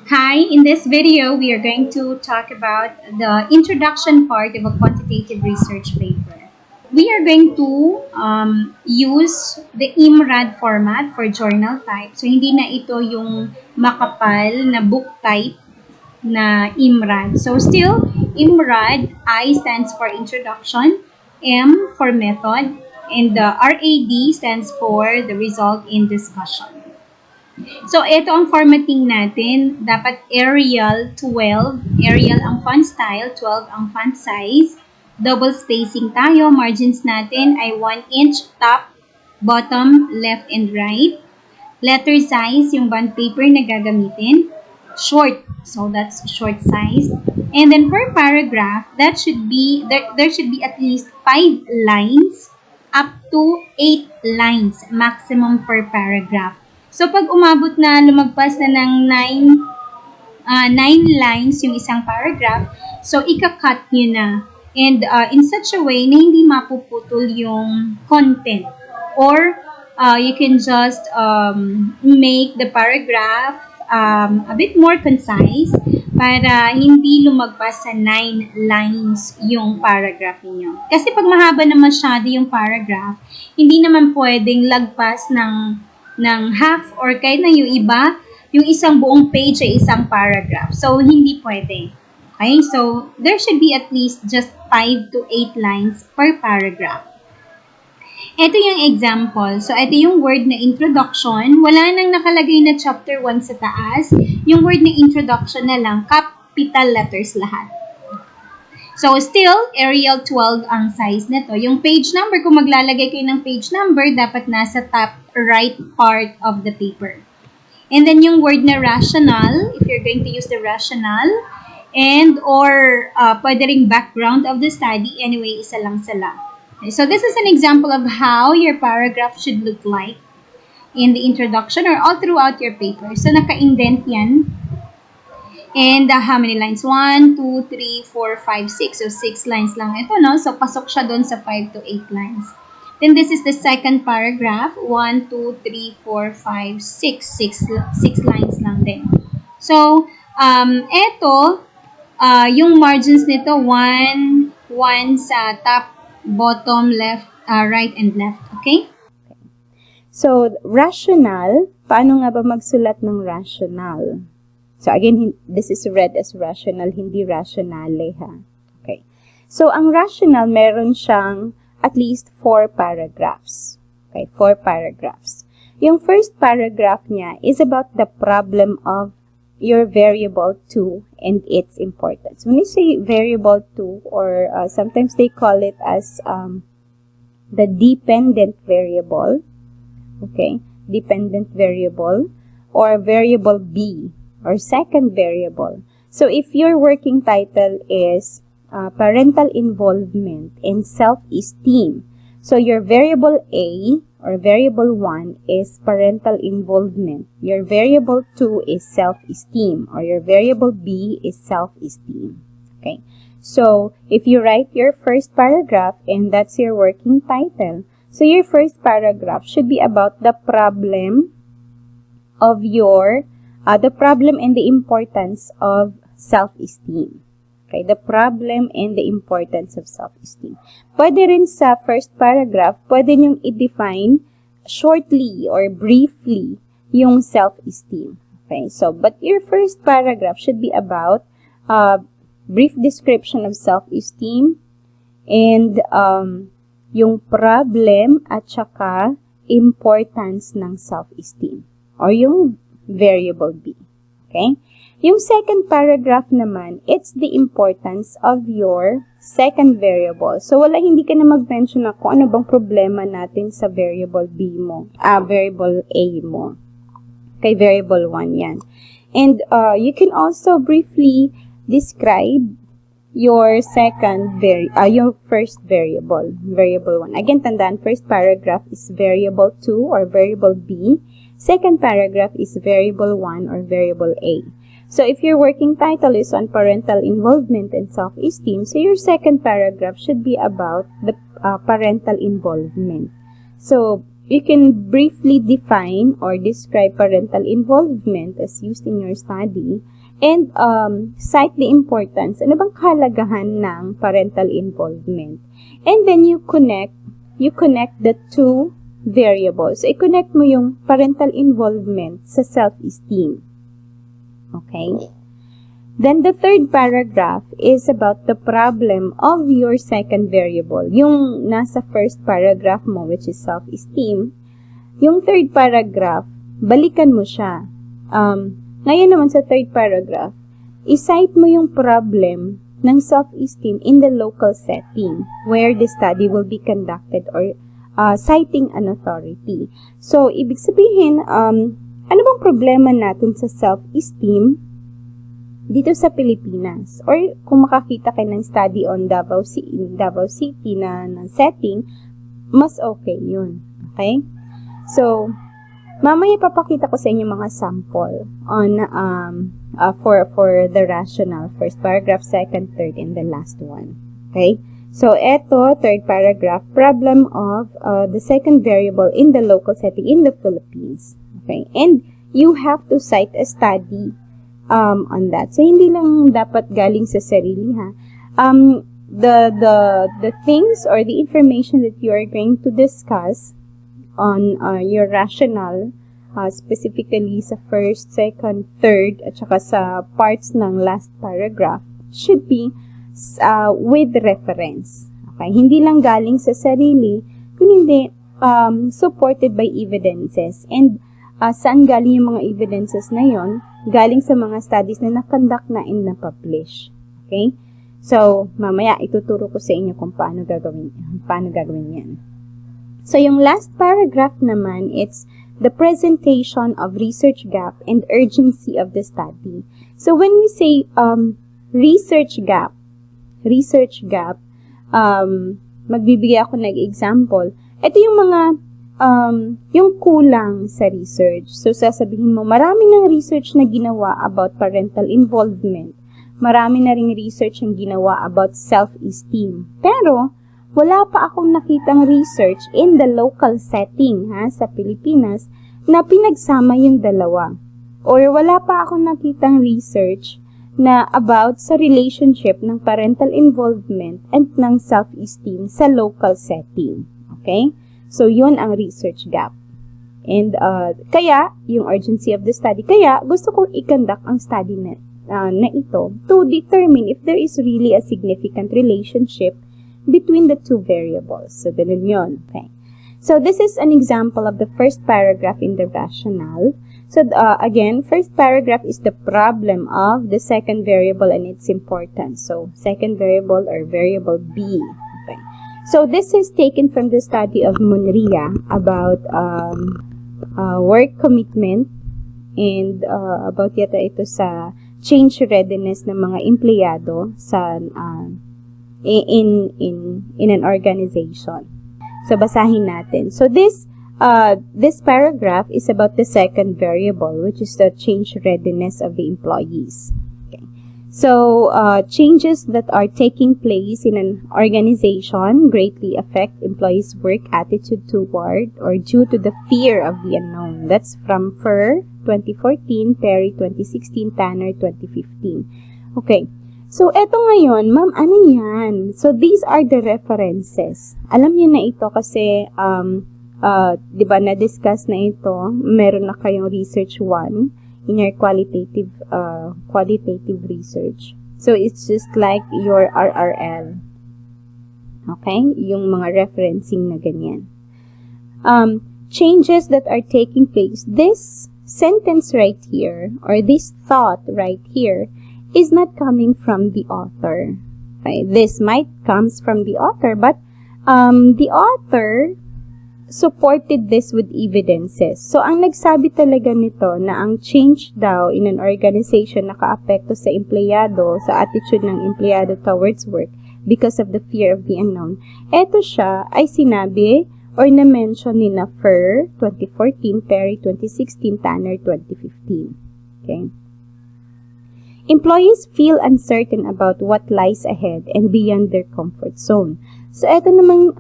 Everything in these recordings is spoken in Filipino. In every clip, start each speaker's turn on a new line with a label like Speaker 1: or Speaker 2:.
Speaker 1: Hi, in this video, we are going to talk about the introduction part of a quantitative research paper. We are going to use the IMRAD format for journal type. So, hindi na ito yung makapal na book type na IMRAD. So, still, IMRAD, I stands for introduction, M for method, and the RAD stands for the result in discussion. So, ito ang formatting natin. Dapat Arial 12. Arial ang font style, 12 ang font size. Double spacing tayo. Margins natin ay 1 inch top, bottom, left, and right. Letter size, yung bond paper na gagamitin. Short. So, that's short size. And then, per paragraph, that should be, there should be at least 5 lines up to 8 lines maximum per paragraph. So, pag umabot na, lumagpas na ng 9 lines yung isang paragraph, so, ika-cut nyo na. And in such a way na hindi mapuputol yung content. Or, you can just make the paragraph a bit more concise para hindi lumagpas sa 9 lines yung paragraph niyo. Kasi pag mahaba na masyado yung paragraph, hindi naman pwedeng lagpas ng half or kahit na yung iba, yung isang buong page ay isang paragraph. So, hindi pwede. Okay? So, there should be at least just 5 to 8 lines per paragraph. Ito yung example. So, ito yung word na introduction. Wala nang nakalagay na chapter 1 sa taas. Yung word na introduction na lang, capital letters lahat. So, still, Arial 12 ang size nito. Yung page number, kung maglalagay kayo ng page number, dapat nasa top right part of the paper. And then, yung word na rational, if you're going to use the rational, and or pwede ring background of the study, anyway, isa lang sila. Okay, so, this is an example of how your paragraph should look like in the introduction or all throughout your paper. So, naka-indent yan. And how many lines? 1, 2, 3, 4, 5, 6. So, 6 lines lang ito, no? So, pasok siya doon sa 5 to 8 lines. Then, this is the second paragraph. 1, 2, 3, 4, 5, 6. 6 lines lang din. So, ito, yung margins nito, 1 sa top, bottom, left, right, and left. Okay?
Speaker 2: So, rational, paano nga ba magsulat ng rational? So, again, this is read as rational, hindi rationale, ha? Okay. So, ang rational, meron siyang at least 4 paragraphs. Okay, 4 paragraphs. Yung first paragraph niya is about the problem of your variable 2 and its importance. When you say variable 2, or sometimes they call it as the dependent variable, okay, dependent variable, or variable B, or second variable. So, if your working title is parental involvement and self-esteem, so your variable A or variable 1 is parental involvement. Your variable 2 is self-esteem, or your variable B is self-esteem. Okay. So, if you write your first paragraph and that's your working title, so your first paragraph should be about the problem of the problem and the importance of self-esteem. Okay, the problem and the importance of self-esteem. Pwede rin sa first paragraph, pwede nyong i-define shortly or briefly yung self-esteem. Okay, so, but your first paragraph should be about brief description of self-esteem and yung problem at saka importance ng self-esteem or yung variable B. Okay? Yung second paragraph naman, it's the importance of your second variable. So, hindi ka na mag-mention na kung ano bang problema natin sa variable B mo, variable A mo. Okay, variable 1 yan. And you can also briefly describe your your first variable, variable 1. Again, tandaan, first paragraph is variable 2 or variable B. Second paragraph is variable 1 or variable A. So, if your working title is on parental involvement and self-esteem, so your second paragraph should be about the parental involvement. So, you can briefly define or describe parental involvement as used in your study and cite the importance, ano bang kahalagahan ng parental involvement. And then you connect the two variables. So, i-connect mo yung parental involvement sa self-esteem. Okay? Then, the third paragraph is about the problem of your second variable. Yung nasa first paragraph mo, which is self-esteem, yung third paragraph, balikan mo siya. Ngayon naman sa third paragraph, i-cite mo yung problem ng self-esteem in the local setting where the study will be conducted or citing an authority. So, ibig sabihin, ano bang problema natin sa self-esteem dito sa Pilipinas? Or kung makakita kayo ng study on Davao City na setting, mas okay yun. Okay? So, mamaya papakita ko sa inyo mga sample on for the rational, first paragraph, second, third, and the last one. Okay? So, eto, third paragraph, problem of the second variable in the local setting in the Philippines. Okay? And you have to cite a study on that. So, hindi lang dapat galing sa sarili, ha? The things or the information that you are going to discuss on your rational, specifically sa first, second, third, at saka sa parts ng last paragraph, should be with reference. Okay? Hindi lang galing sa sarili, kundi supported by evidences. And saan galing yung mga evidences na yon? Galing sa mga studies na na-conduct na and na-publish. Okay? So, mamaya ituturo ko sa inyo kung paano gagawin yan. So, yung last paragraph naman, it's the presentation of research gap and urgency of the study. So, when we say research gap, magbibigay ako ng example. Ito yung mga, yung kulang sa research. So, sasabihin mo, marami ng research na ginawa about parental involvement. Marami na ring research yung ginawa about self-esteem. Pero, wala pa akong nakitang research in the local setting, sa Pilipinas, na pinagsama yung dalawa. Or wala pa akong nakitang research na about sa relationship ng parental involvement and ng self-esteem sa local setting. Okay? So, yun ang research gap. And, kaya, yung urgency of the study, kaya gusto kong i-conduct ang study na ito to determine if there is really a significant relationship between the two variables. So, ganun yun. Okay. So, this is an example of the first paragraph in the rationale. So, again, first paragraph is the problem of the second variable and its importance. So, second variable or variable B. Okay. So, this is taken from the study of Munria about work commitment and about yata ito sa change readiness ng mga empleyado sa in an organization. So, basahin natin. So, this paragraph is about the second variable, which is the change readiness of the employees. Okay. So, changes that are taking place in an organization greatly affect employees' work attitude toward or due to the fear of the unknown. That's from Furr, 2014, Perry, 2016, Tanner, 2015. Okay. So, eto ngayon, ma'am, ano yan? So, these are the references. Alam niyo na ito kasi, di ba, na-discuss na ito, meron na kayong research 1 in your qualitative research. So, it's just like your RRL. Okay? Yung mga referencing na ganyan. Changes that are taking place. This sentence right here, or this thought right here, is not coming from the author. Okay? This might comes from the author, but the author supported this with evidences. So, ang nagsabi talaga nito na ang change daw in an organization nakaapekto sa empleyado, sa attitude ng empleyado towards work because of the fear of the unknown. Eto siya ay sinabi or na-mention ni na Furr, 2014, Perry, 2016, Tanner, 2015. Okay? Employees feel uncertain about what lies ahead and beyond their comfort zone. So, ito namang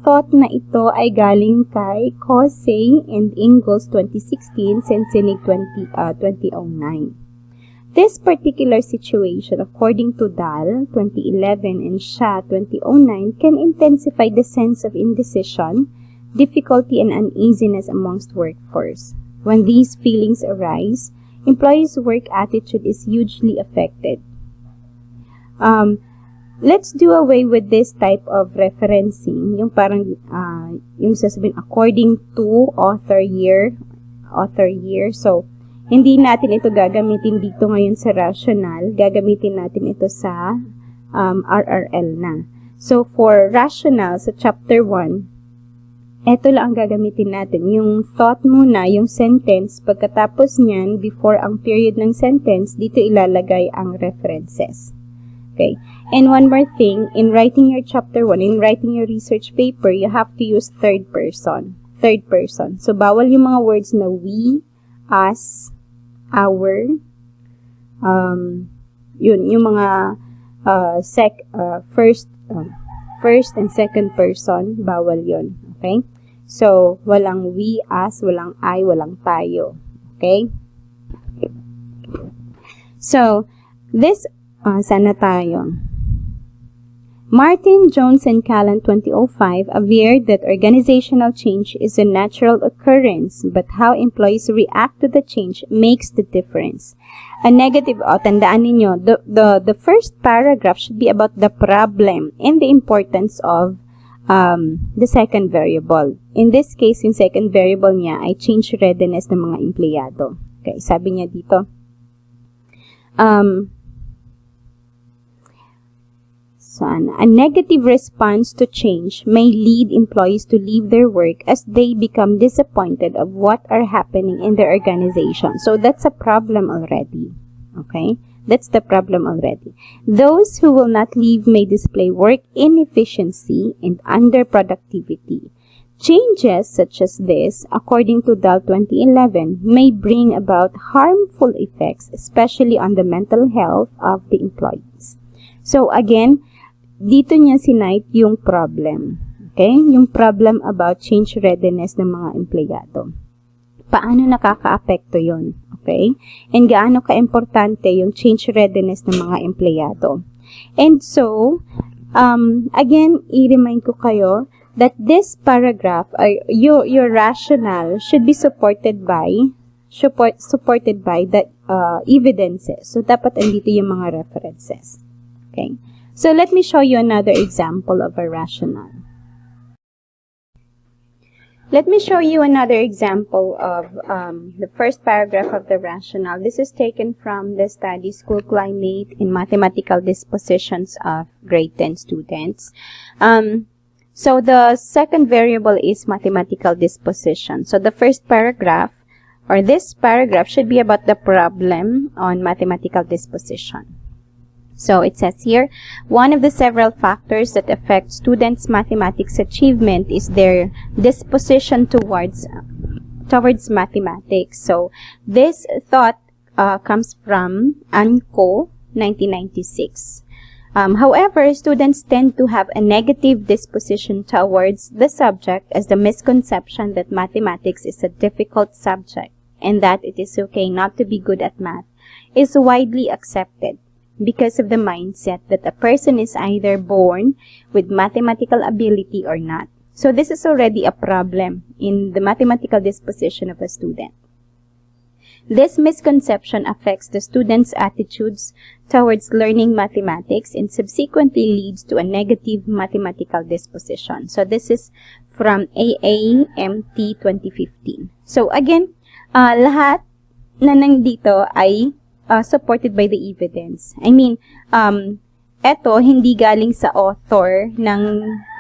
Speaker 2: thought na ito ay galing kay Kosei and Ingalls 2016, Sensenig 2009. This particular situation, according to Dahl 2011 and Shah 2009, can intensify the sense of indecision, difficulty, and uneasiness amongst workforce. When these feelings arise, employees' work attitude is hugely affected. Let's do away with this type of referencing, yung parang, yung sasabihin, according to author year. So, hindi natin ito gagamitin dito ngayon sa rational, gagamitin natin ito sa RRL na. So, for rational, sa chapter 1, ito lang ang gagamitin natin. Yung thought muna, yung sentence, pagkatapos niyan, before ang period ng sentence, dito ilalagay ang references. Okay. And one more thing, in writing your chapter 1, in writing your research paper, you have to use third person. Third person. So, bawal yung mga words na we, us, our, yung mga first and second person, bawal yun. Okay? So, walang we, us, walang I, walang tayo. Okay? So, this sana tayo. Martin, Jones, and Callan 2005 averred that organizational change is a natural occurrence, but how employees react to the change makes the difference. A negative, tandaan ninyo, the first paragraph should be about the problem and the importance of the second variable. In this case, yung second variable niya ay change readiness ng mga empleyado. Okay, sabi niya dito, a negative response to change may lead employees to leave their work as they become disappointed of what are happening in their organization. So that's a problem already. Okay? That's the problem already. Those who will not leave may display work inefficiency and underproductivity. Changes such as this, according to Dahl 2011, may bring about harmful effects, especially on the mental health of the employees. So again, dito niya sinight yung problem. Okay? Yung problem about change readiness ng mga empleyado. Paano nakaka-apekto yun? Okay? And gaano ka-importante yung change readiness ng mga empleyado. And so, again, i-remind ko kayo that this paragraph, your rationale should be supported by the evidences. So, dapat andito yung mga references. Okay? So, let me show you another example of a rationale. Let me show you another example of the first paragraph of the rationale. This is taken from the study School Climate in Mathematical Dispositions of Grade 10 Students. So, the second variable is mathematical disposition. So, the first paragraph, or this paragraph, should be about the problem on mathematical disposition. So, it says here, one of the several factors that affect students' mathematics achievement is their disposition towards mathematics. So, this thought comes from Anko, 1996. However, students tend to have a negative disposition towards the subject as the misconception that mathematics is a difficult subject and that it is okay not to be good at math is widely accepted, because of the mindset that a person is either born with mathematical ability or not. So this is already a problem in the mathematical disposition of a student. This misconception affects the student's attitudes towards learning mathematics and subsequently leads to a negative mathematical disposition. So this is from AAMT 2015. So again, lahat na nandito ay supported by the evidence. I mean, eto, hindi galing sa author ng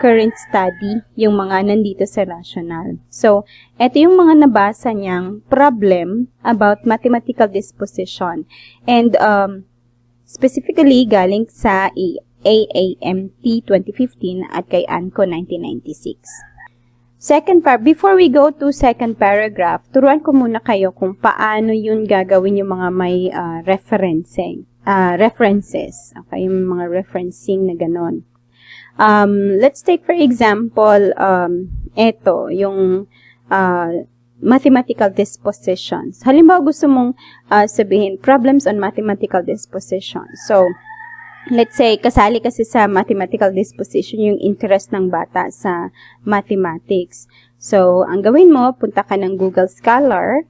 Speaker 2: current study, yung mga nandito sa rational. So, eto yung mga nabasa niyang problem about mathematical disposition. And, specifically, galing sa AAMT 2015 at kay ANCO 1996. Before we go to second paragraph, turuan ko muna kayo kung paano yun gagawin yung mga may references. Okay, yung mga referencing na ganon. Let's take for example, ito, yung mathematical dispositions. Halimbawa, gusto mong sabihin, problems on mathematical disposition. So, let's say, kasali kasi sa mathematical disposition yung interest ng bata sa mathematics. So, ang gawin mo, punta ka ng Google Scholar,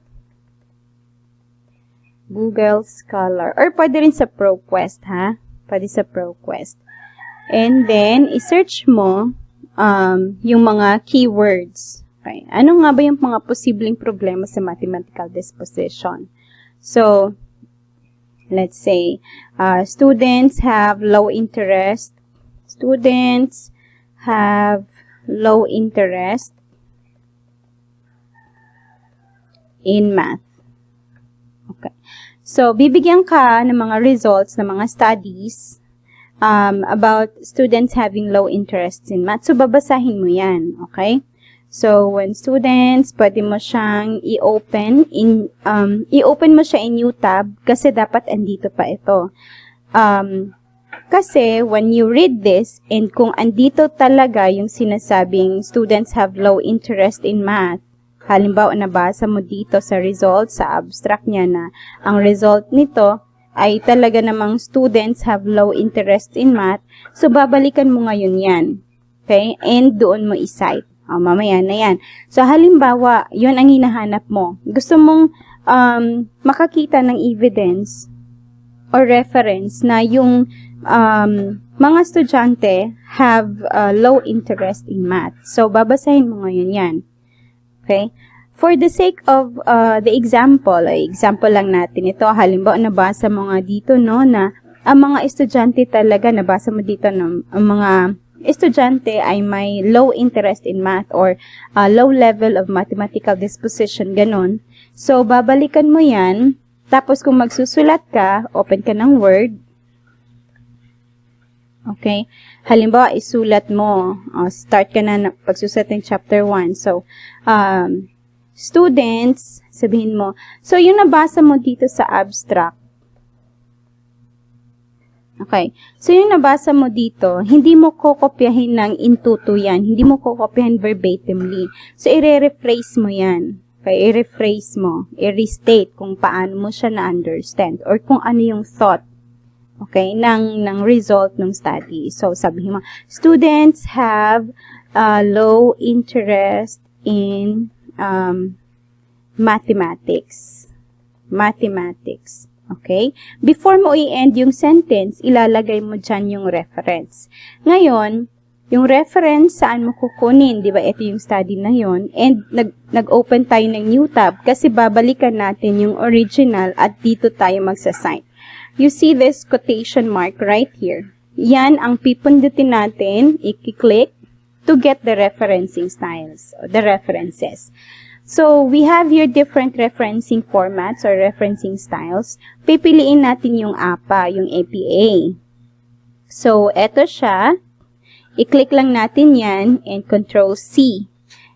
Speaker 2: or pwede rin sa ProQuest, ha? Pwede sa ProQuest. And then, isearch mo yung mga keywords. Okay. Ano nga ba yung mga posibleng problema sa mathematical disposition? So, let's say, students have low interest. Students have low interest in math. Okay. So, bibigyan ka ng mga results ng mga studies about students having low interest in math. So, babasahin mo yan. Okay? So, when students, pwede mo siyang i-open mo siya in new tab kasi dapat andito pa ito. Kasi when you read this and kung andito talaga yung sinasabing students have low interest in math, halimbawa nabasa mo dito sa result, sa abstract niya na ang result nito ay talaga namang students have low interest in math, so babalikan mo ngayon yan. Okay? And doon mo i-cite. Mamaya na yan. So, halimbawa, yun ang hinahanap mo. Gusto mong makakita ng evidence or reference na yung mga estudyante have low interest in math. So, babasahin mo ngayon yan. Okay? For the sake of the example lang natin ito. Halimbawa, nabasa mo nga dito, no, na ang mga estudyante talaga, nabasa mo dito, no, ang mga estudyante ay may low interest in math or low level of mathematical disposition, ganon. So, babalikan mo yan. Tapos, kung magsusulat ka, open ka ng Word. Okay? Halimbawa, isulat mo. Start ka na pagsusulat ng chapter 1. So, students, sabihin mo. So, yung nabasa mo dito sa abstract, okay. So, yung nabasa mo dito, hindi mo kokopyahin ng intuto yan. Hindi mo kokopyahin verbatimly. So, i-rephrase mo yan. Okay, i-rephrase mo. I-restate kung paano mo siya na-understand or kung ano yung thought, okay, ng result ng study. So, sabihin mo, students have low interest in mathematics. Mathematics. Okay? Before mo i-end yung sentence, ilalagay mo dyan yung reference. Ngayon, yung reference, saan mo kukunin? Di ba? Ito yung study na yon. And nag-open tayo ng new tab kasi babalikan natin yung original at dito tayo magsasite. You see this quotation mark right here. Yan ang pipundutin natin, i-click to get the referencing styles, or the references. So, we have here different referencing formats or referencing styles. Pipiliin natin yung APA, yung APA. So, eto siya. I-click lang natin yan and Control-C.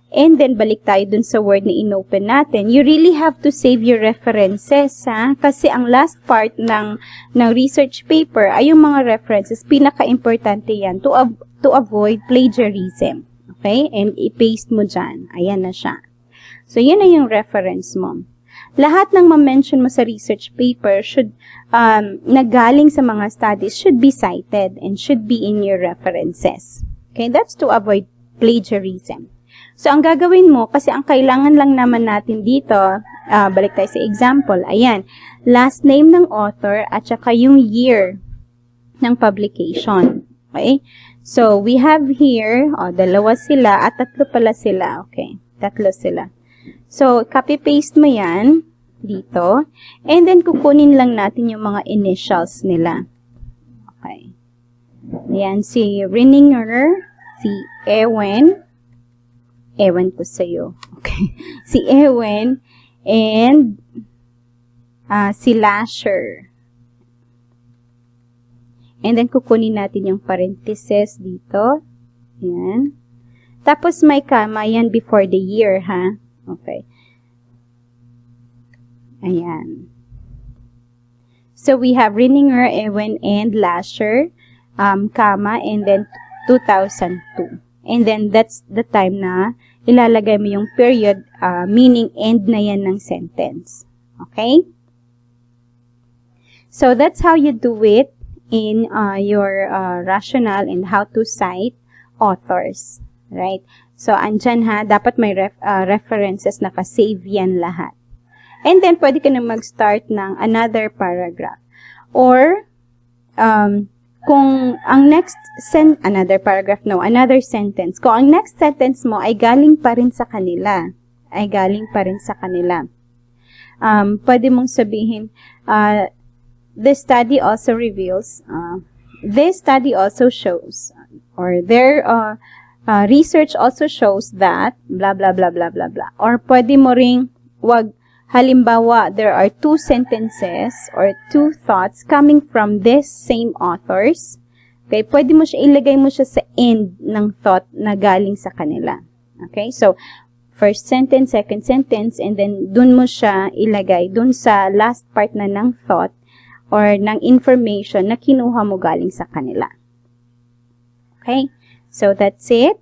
Speaker 2: And then, balik tayo dun sa word na in-open natin. You really have to save your references, ha? Kasi ang last part ng research paper ay yung mga references. Pinaka-importante yan to avoid plagiarism. Okay? And i-paste mo dyan. Ayan na siya. So, yun na yung reference mo. Lahat ng ma-mention mo sa research paper nagaling sa mga studies should be cited and should be in your references. Okay? That's to avoid plagiarism. So, ang gagawin mo, kasi ang kailangan lang naman natin dito, balik tayo sa example, ayan, last name ng author at saka yung year ng publication. Okay? So, we have here, dalawa sila at tatlo pala sila. Okay? Tatlo sila. So, copy-paste mo yan dito. And then, kukunin lang natin yung mga initials nila. Okay. Ayan, si Renninger, si Ewen. Ewan ko sa'yo. Okay. Si Ewen and si Lasher. And then, kukunin natin yung parentheses dito. Ayan. Tapos may comma, yan before the year, ha? Okay. Ayan. So, we have Rininger, Ewen, and Lasher, comma, and then 2002. And then, that's the time na ilalagay mo yung period, meaning end na yan ng sentence. Okay? So, that's how you do it in your rationale and how to cite authors. Right? So, andyan ha, dapat may references na ka-save yan lahat. And then, pwede ka na mag-start ng another paragraph. Or, kung ang another sentence. Kung ang next sentence mo ay galing pa rin sa kanila. Pwede mong sabihin, this study also shows, or their research also shows that, blah, blah, blah, blah, blah, blah. Or pwede mo ring, halimbawa, there are two sentences or two thoughts coming from this same authors. Okay, pwede mo ilagay mo siya sa end ng thought na galing sa kanila. Okay, so, first sentence, second sentence, and then dun mo siya ilagay dun sa last part na ng thought or ng information na kinuha mo galing sa kanila. Okay, so that's it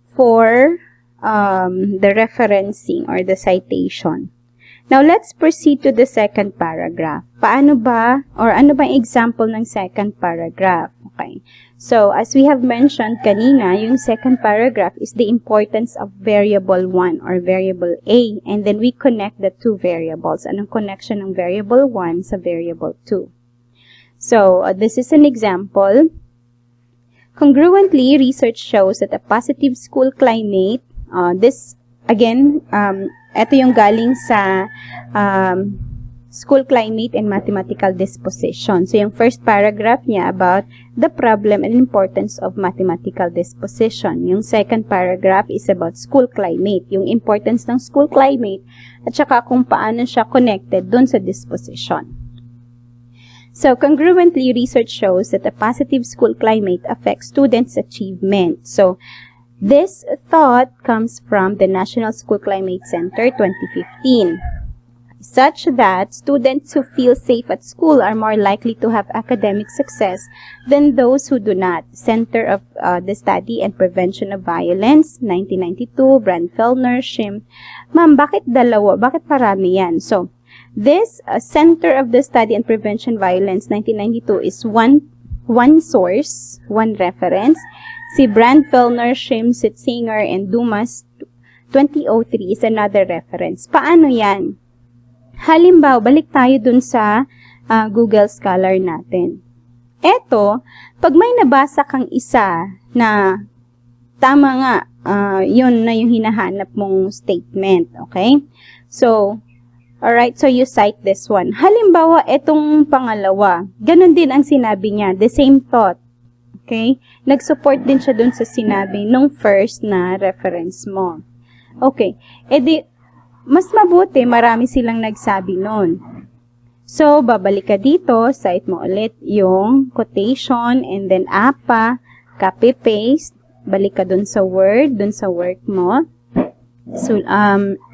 Speaker 2: for the referencing or the citation. Now, let's proceed to the second paragraph. Paano ba, or ano ba example ng second paragraph? Okay. So, as we have mentioned kanina, yung second paragraph is the importance of variable 1 or variable A. And then we connect the two variables. Anong connection ng variable 1 sa variable 2? So, this is an example. Congruently, research shows that a positive school climate, ito yung galing sa school climate and mathematical disposition. So, yung first paragraph niya about the problem and importance of mathematical disposition. Yung second paragraph is about school climate, yung importance ng school climate, at saka kung paano siya connected dun sa disposition. So, congruently, research shows that a positive school climate affects students' achievement. So, this thought comes from the National School Climate Center 2015, such that students who feel safe at school are more likely to have academic success than those who do not. Center of the Study and Prevention of Violence, 1992, Brand-Fellner, Shim. Ma'am, bakit dalawa? Bakit parami yan? So, this Center of the Study and Prevention Violence, 1992, is one source, one reference. Si Brand-Fellner, Shim, Sitzinger, and Dumas 2003 is another reference. Paano yan? Halimbawa, balik tayo dun sa Google Scholar natin. Eto, pag may nabasa kang isa na tama nga, yun na yung hinahanap mong statement. Okay? So, alright, so you cite this one. Halimbawa, etong pangalawa, ganun din ang sinabi niya, the same thought. Okay? Nag-support din siya dun sa sinabi nung first na reference mo. Okay. Edi, mas mabuti, marami silang nagsabi nun. So, babalik ka dito, cite mo ulit yung quotation, and then copy-paste, balik ka dun sa word, dun sa work mo. So,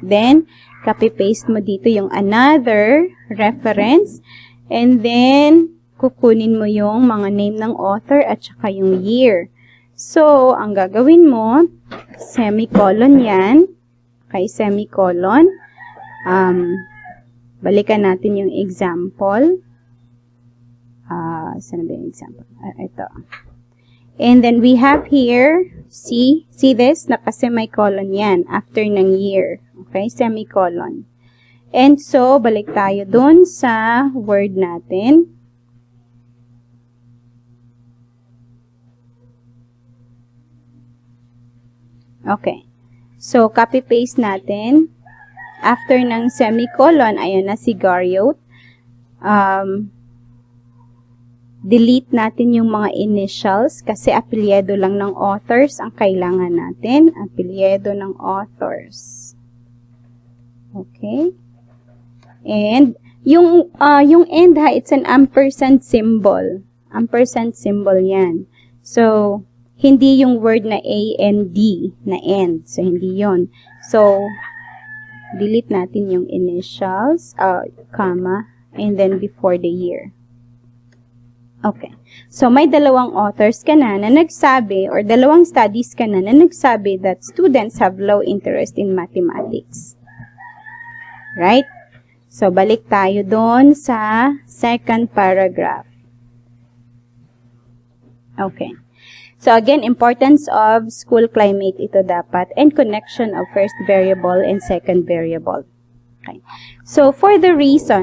Speaker 2: then, copy-paste mo dito yung another reference, and then, kukunin mo yung mga name ng author at saka yung year. So, ang gagawin mo, semicolon yan. Okay, semicolon. Balikan natin yung example. Saan ba yung example? Ito. And then we have here, see this? Naka-semicolon yan after ng year. Okay, semicolon. And so, balik tayo dun sa word natin. Okay. So, copy-paste natin. After ng semicolon, ayan na si Garriott. Delete natin yung mga initials kasi apelyido lang ng authors ang kailangan natin. Apelyido ng authors. Okay. And, yung end ha, it's an ampersand symbol. Ampersand symbol yan. So, Hindi yung word na A-N-D, na end. So, hindi yon. So, delete natin yung initials, comma, and then before the year. Okay. So, may dalawang authors ka na nagsabi, or dalawang studies ka na nagsabi that students have low interest in mathematics. Right? So, balik tayo doon sa second paragraph. Okay. So, again, importance of school climate ito dapat, and connection of first variable and second variable. Okay. So, for the reason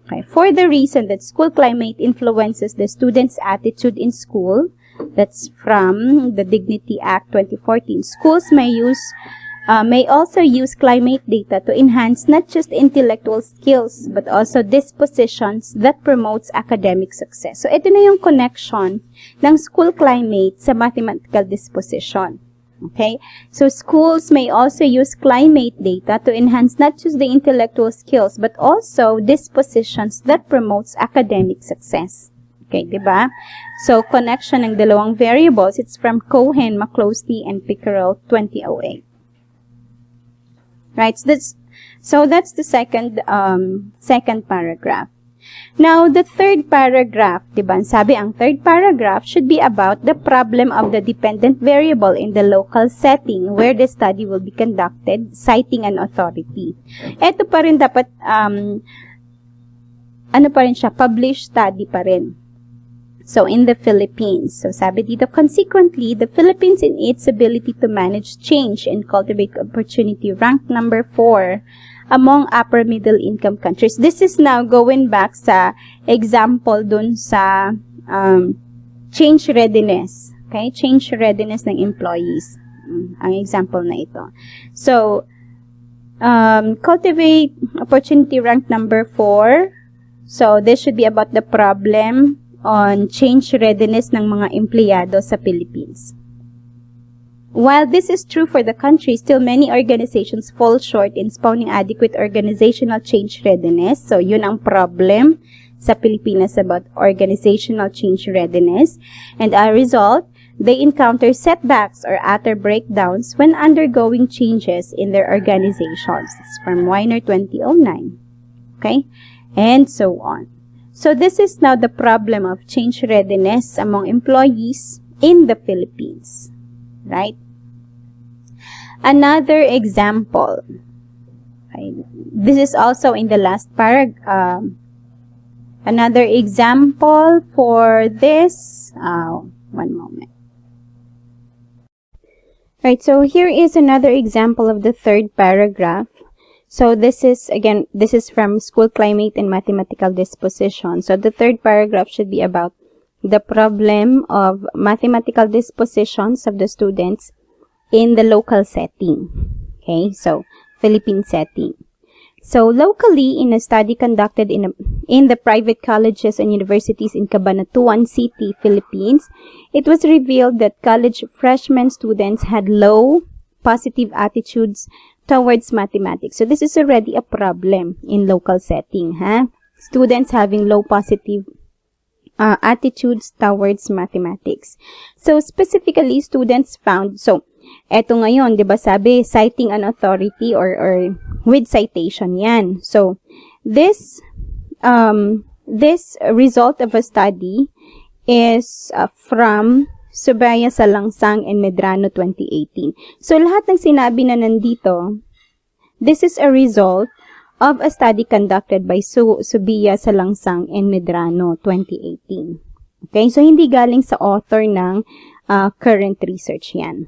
Speaker 2: that school climate influences the student's attitude in school, that's from the Dignity Act 2014, schools may also use climate data to enhance not just intellectual skills, but also dispositions that promotes academic success. So, ito na yung connection ng school climate sa mathematical disposition. Okay? So, schools may also use climate data to enhance not just the intellectual skills, but also dispositions that promotes academic success. Okay, diba? So, connection ng dalawang variables, it's from Cohen, McCloskey, and Pickerel, 2008. Right, so that's the second paragraph. Now, the third paragraph, diba? Sabi, ang third paragraph should be about the problem of the dependent variable in the local setting where the study will be conducted, citing an authority. Ito pa rin dapat, published study pa rin. So, in the Philippines. So, sabi dito, consequently, the Philippines in its ability to manage change and cultivate opportunity ranked number 4 among upper middle income countries. This is now going back sa example dun sa change readiness. Okay? Change readiness ng employees. Ang example na ito. So, cultivate opportunity ranked number 4. So, this should be about the problem on change readiness ng mga empleyado sa Philippines. While this is true for the country, still many organizations fall short in spawning adequate organizational change readiness. So, yun ang problem sa Pilipinas about organizational change readiness. And as a result, they encounter setbacks or utter breakdowns when undergoing changes in their organizations. It's from Weiner 2009. Okay? And so on. So, this is now the problem of change readiness among employees in the Philippines. Right? Another example. Okay. This is also in the last paragraph. Another example for this. One moment. Right, so here is another example of the third paragraph. So this is from School Climate and Mathematical Disposition. So the third paragraph should be about the problem of mathematical dispositions of the students in the local setting. Okay, so Philippine setting. So locally, in a study conducted in the private colleges and universities in Cabanatuan City, Philippines, it was revealed that college freshman students had low positive attitudes towards mathematics. So this is already a problem in local setting, Students having low positive attitudes towards mathematics. So specifically, students found, so eto ngayon, 'di ba sabi, citing an authority or with citation 'yan. So this result of a study is from Subaya, Salangsang, and Medrano 2018. So, lahat ng sinabi na nandito, this is a result of a study conducted by Subaya, Salangsang, and Medrano 2018. Okay? So, hindi galing sa author ng current research yan.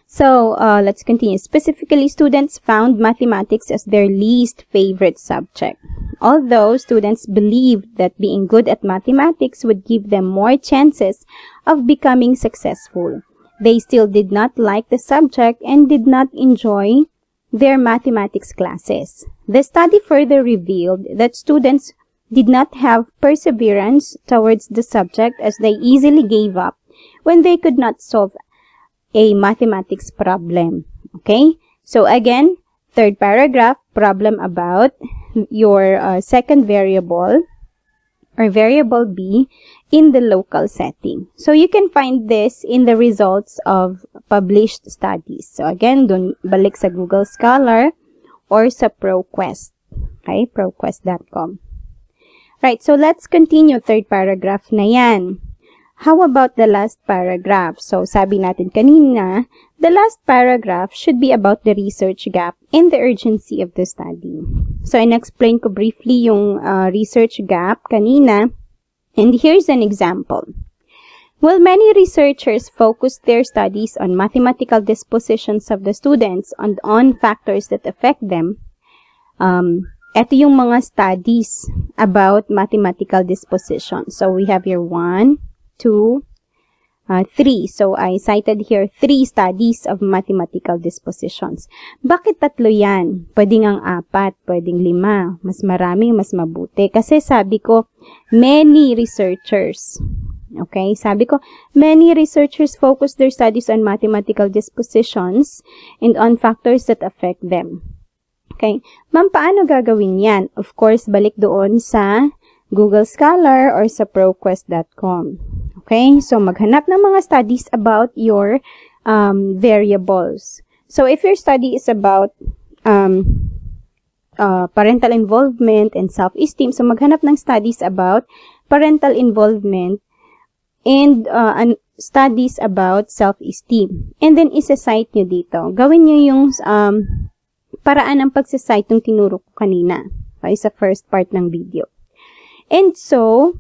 Speaker 2: So, let's continue. Specifically, students found mathematics as their least favorite subject. Although students believed that being good at mathematics would give them more chances of becoming successful, they still did not like the subject and did not enjoy their mathematics classes. The study further revealed that students did not have perseverance towards the subject as they easily gave up when they could not solve a mathematics problem. Okay? So again, third paragraph, problem about your second variable or variable B in the local setting. So you can find this in the results of published studies. So again, dun balik sa Google Scholar or sa ProQuest. Okay, proquest.com. Right, so let's continue. Third paragraph na yan. How about the last paragraph? So sabi natin kanina, the last paragraph should be about the research gap and the urgency of the study. So in-explain ko briefly yung research gap kanina. And here's an example. Well, many researchers focus their studies on mathematical dispositions of the students and on factors that affect them. Ito yung mga studies about mathematical disposition. So we have here 1, 2, 3. So I cited here 3 studies of mathematical dispositions. Bakit 3 yan? Pwedeng ang 4, pwedeng 5. Mas marami, mas mabuti. Kasi sabi ko, many researchers. Okay? Sabi ko, many researchers focus their studies on mathematical dispositions and on factors that affect them. Okay? Ma'am, paano gagawin yan? Of course, balik doon sa Google Scholar or sa proquest.com. Okay? So, maghanap ng mga studies about your variables. So, if your study is about parental involvement and self-esteem, so maghanap ng studies about parental involvement and studies about self-esteem. And then, isa-cite nyo dito. Gawin nyo yung paraan ng pagsasite ng tinuro ko kanina. Okay? Sa first part ng video. And so,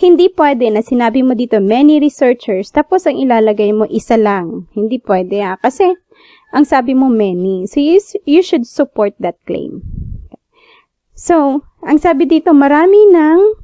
Speaker 2: hindi pwede na sinabi mo dito, many researchers, tapos ang ilalagay mo isa lang. Hindi pwede kasi ang sabi mo many. So, you should support that claim. So, ang sabi dito, marami ng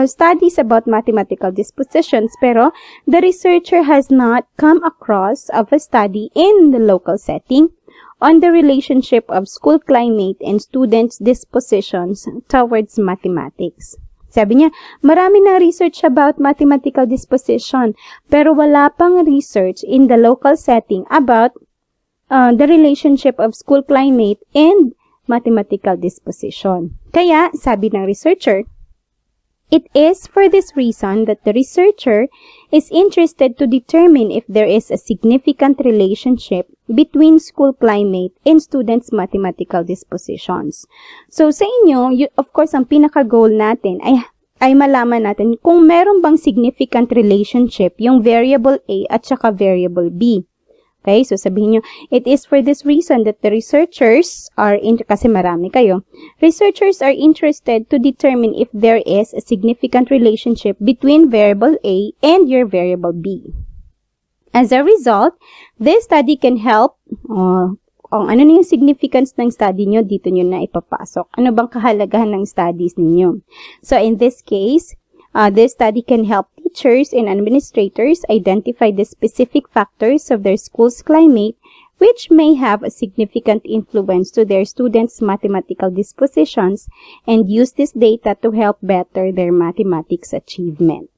Speaker 2: studies about mathematical dispositions, pero the researcher has not come across of a study in the local setting on the relationship of school climate and students' dispositions towards mathematics. Sabi niya, marami na research about mathematical disposition, pero wala pang research in the local setting about the relationship of school climate and mathematical disposition. Kaya, sabi ng researcher, it is for this reason that the researcher is interested to determine if there is a significant relationship between school climate and students' mathematical dispositions. So, sa inyo, of course, ang pinaka-goal natin ay malaman natin kung meron bang significant relationship yung variable A at saka variable B. Okay, so sabihin nyo, it is for this reason that the researchers are, kasi marami kayo, researchers are interested to determine if there is a significant relationship between variable A and your variable B. As a result, this study can help, ano na yung significance ng study nyo, dito nyo na ipapasok. Ano bang kahalagahan ng studies ninyo? So, in this case, this study can help teachers and administrators identify the specific factors of their school's climate which may have a significant influence to their students' mathematical dispositions and use this data to help better their mathematics achievement.